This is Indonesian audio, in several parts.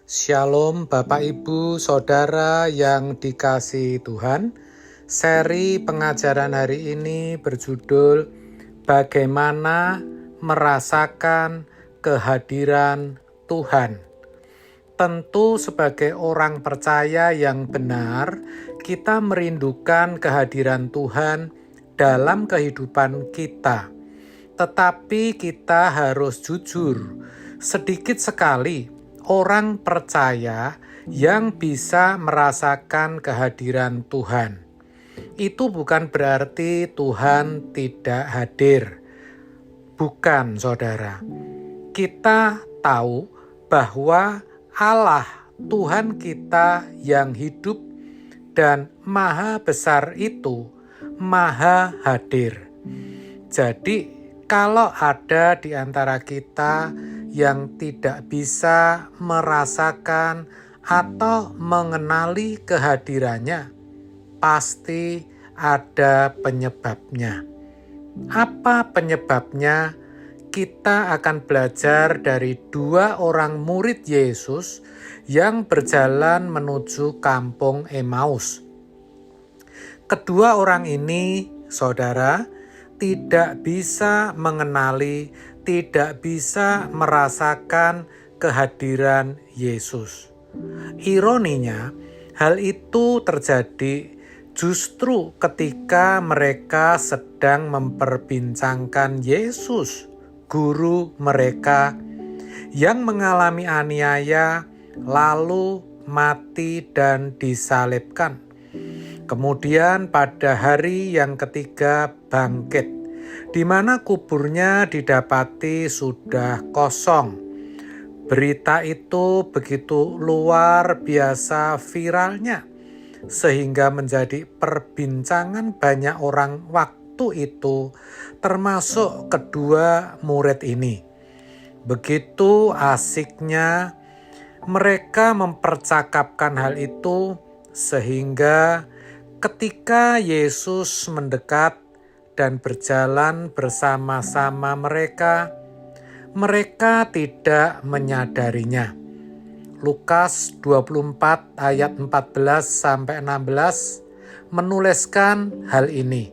Shalom Bapak Ibu Saudara yang dikasihi Tuhan. Seri pengajaran hari ini berjudul Bagaimana Merasakan Kehadiran Tuhan. Tentu sebagai orang percaya yang benar, kita merindukan kehadiran Tuhan dalam kehidupan kita. Tetapi kita harus jujur, sedikit sekali orang percaya yang bisa merasakan kehadiran Tuhan. Itu bukan berarti Tuhan tidak hadir. Bukan, saudara. Kita tahu bahwa Allah, Tuhan kita yang hidup dan maha besar itu, maha hadir. Jadi, kalau ada di antara kita yang tidak bisa merasakan atau mengenali kehadirannya, pasti ada penyebabnya. Apa penyebabnya? Kita akan belajar dari dua orang murid Yesus yang berjalan menuju kampung Emmaus. Kedua orang ini, saudara, tidak bisa mengenali, tidak bisa merasakan kehadiran Yesus. Ironinya, hal itu terjadi justru ketika mereka sedang memperbincangkan Yesus, guru mereka yang mengalami aniaya, lalu mati dan disalibkan. Kemudian pada hari yang ketiga bangkit, di mana kuburnya didapati sudah kosong. Berita itu begitu luar biasa viralnya, sehingga menjadi perbincangan banyak orang waktu itu, termasuk kedua murid ini. Begitu asiknya mereka mempercakapkan hal itu, sehingga ketika Yesus mendekat dan berjalan bersama-sama mereka tidak menyadarinya. Lukas 24 ayat 14-16 menuliskan hal ini.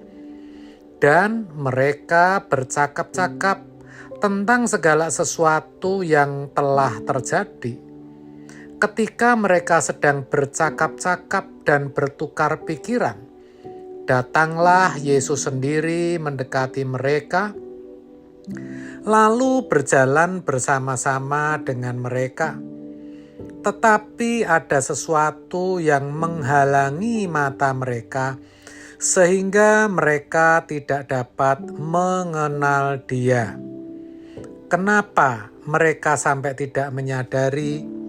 Dan mereka bercakap-cakap tentang segala sesuatu yang telah terjadi. Ketika mereka sedang bercakap-cakap dan bertukar pikiran, datanglah Yesus sendiri mendekati mereka, lalu berjalan bersama-sama dengan mereka. Tetapi ada sesuatu yang menghalangi mata mereka, sehingga mereka tidak dapat mengenal Dia. Kenapa mereka sampai tidak menyadari?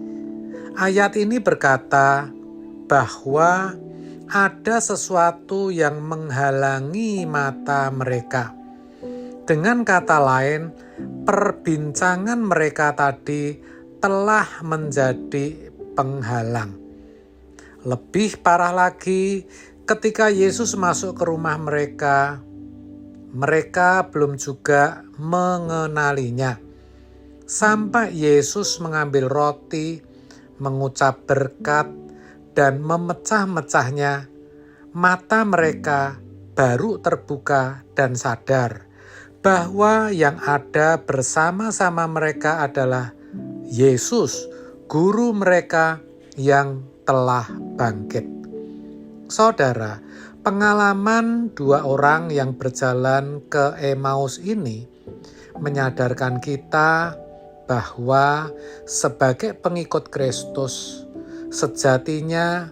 Ayat ini berkata bahwa ada sesuatu yang menghalangi mata mereka. Dengan kata lain, perbincangan mereka tadi telah menjadi penghalang. Lebih parah lagi, ketika Yesus masuk ke rumah mereka belum juga mengenalinya. Sampai Yesus mengambil roti, mengucap berkat, dan memecah-mecahnya, mata mereka baru terbuka dan sadar bahwa yang ada bersama-sama mereka adalah Yesus, guru mereka yang telah bangkit. Saudara, pengalaman dua orang yang berjalan ke Emmaus ini menyadarkan kita bahwa sebagai pengikut Kristus, sejatinya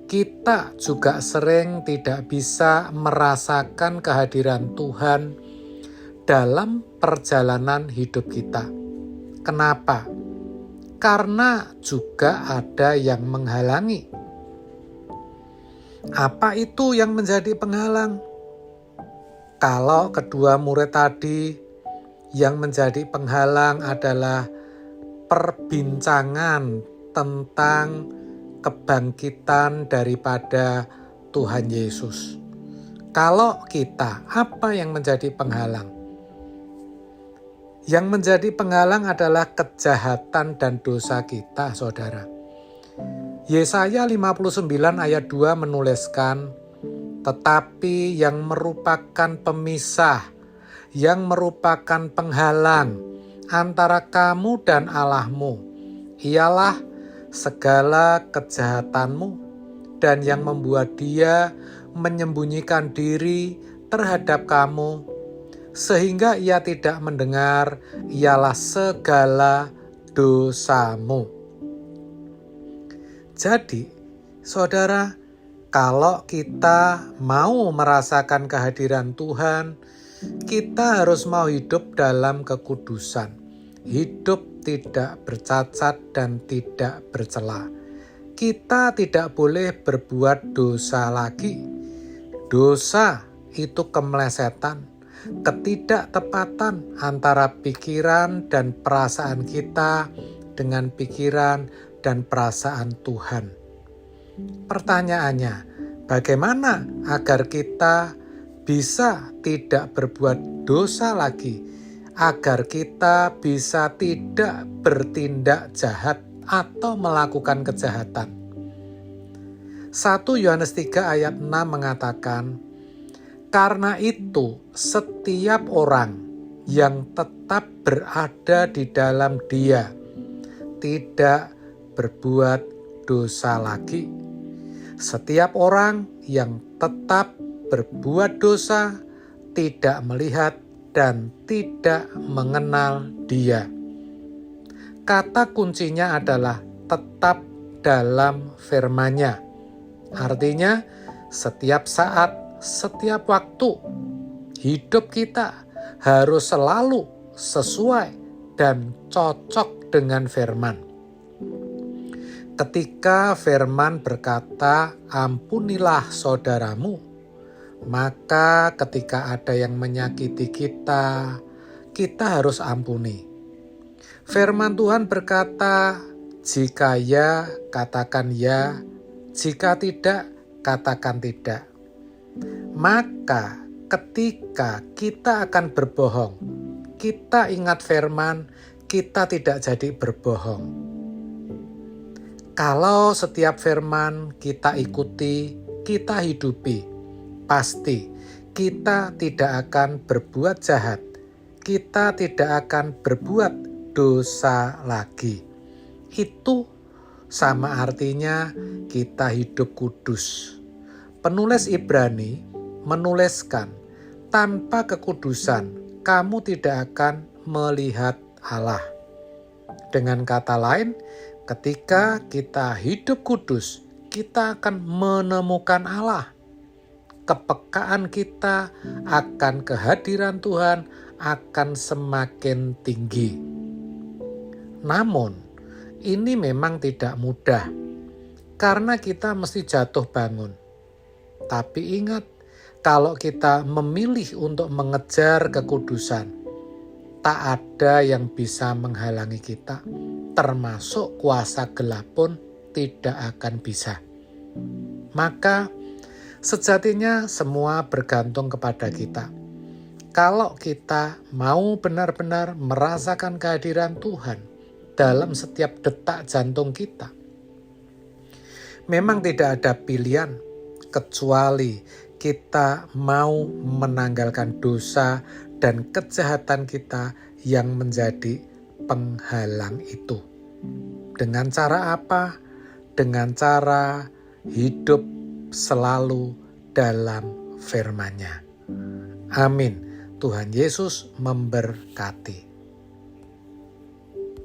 kita juga sering tidak bisa merasakan kehadiran Tuhan dalam perjalanan hidup kita. Kenapa? Karena juga ada yang menghalangi. Apa itu yang menjadi penghalang? Kalau kedua murid tadi, yang menjadi penghalang adalah perbincangan tentang kebangkitan daripada Tuhan Yesus. Kalau kita, apa yang menjadi penghalang? Yang menjadi penghalang adalah kejahatan dan dosa kita, saudara. Yesaya 59 ayat 2 menuliskan, tetapi yang merupakan pemisah, yang merupakan penghalang antara kamu dan Allahmu, ialah segala kejahatanmu dan yang membuat dia menyembunyikan diri terhadap kamu, sehingga ia tidak mendengar, ialah segala dosamu. Jadi, saudara, kalau kita mau merasakan kehadiran Tuhan, kita harus mau hidup dalam kekudusan. Hidup tidak bercacat dan tidak bercela. Kita tidak boleh berbuat dosa lagi. Dosa itu kemelesetan, ketidaktepatan antara pikiran dan perasaan kita dengan pikiran dan perasaan Tuhan. Pertanyaannya, bagaimana agar kita bisa tidak berbuat dosa lagi, agar kita bisa tidak bertindak jahat atau melakukan kejahatan? 1 Yohanes 3 ayat 6 mengatakan, karena itu setiap orang yang tetap berada di dalam Dia tidak berbuat dosa lagi. Setiap orang yang tetap berbuat dosa tidak melihat dan tidak mengenal Dia. Kata kuncinya adalah tetap dalam firman-Nya. Artinya setiap saat, setiap waktu, hidup kita harus selalu sesuai dan cocok dengan firman. Ketika firman berkata, ampunilah saudaramu, maka ketika ada yang menyakiti kita, kita harus ampuni. Firman Tuhan berkata, jika ya, katakan ya, jika tidak, katakan tidak. Maka ketika kita akan berbohong, kita ingat firman, kita tidak jadi berbohong. Kalau setiap firman kita ikuti, kita hidupi, pasti kita tidak akan berbuat jahat, kita tidak akan berbuat dosa lagi. Itu sama artinya kita hidup kudus. Penulis Ibrani menuliskan, tanpa kekudusan kamu tidak akan melihat Allah. Dengan kata lain, ketika kita hidup kudus, kita akan menemukan Allah. Kepekaan kita akan kehadiran Tuhan akan semakin tinggi. Namun, ini memang tidak mudah, karena kita mesti jatuh bangun. Tapi ingat, kalau kita memilih untuk mengejar kekudusan, tak ada yang bisa menghalangi kita. Termasuk kuasa gelap pun tidak akan bisa. Maka sejatinya semua bergantung kepada kita. Kalau kita mau benar-benar merasakan kehadiran Tuhan dalam setiap detak jantung kita, memang tidak ada pilihan kecuali kita mau menanggalkan dosa dan kejahatan kita yang menjadi penghalang itu. Dengan cara apa? Dengan cara hidup selalu dalam firman-Nya. Amin. Tuhan Yesus memberkati.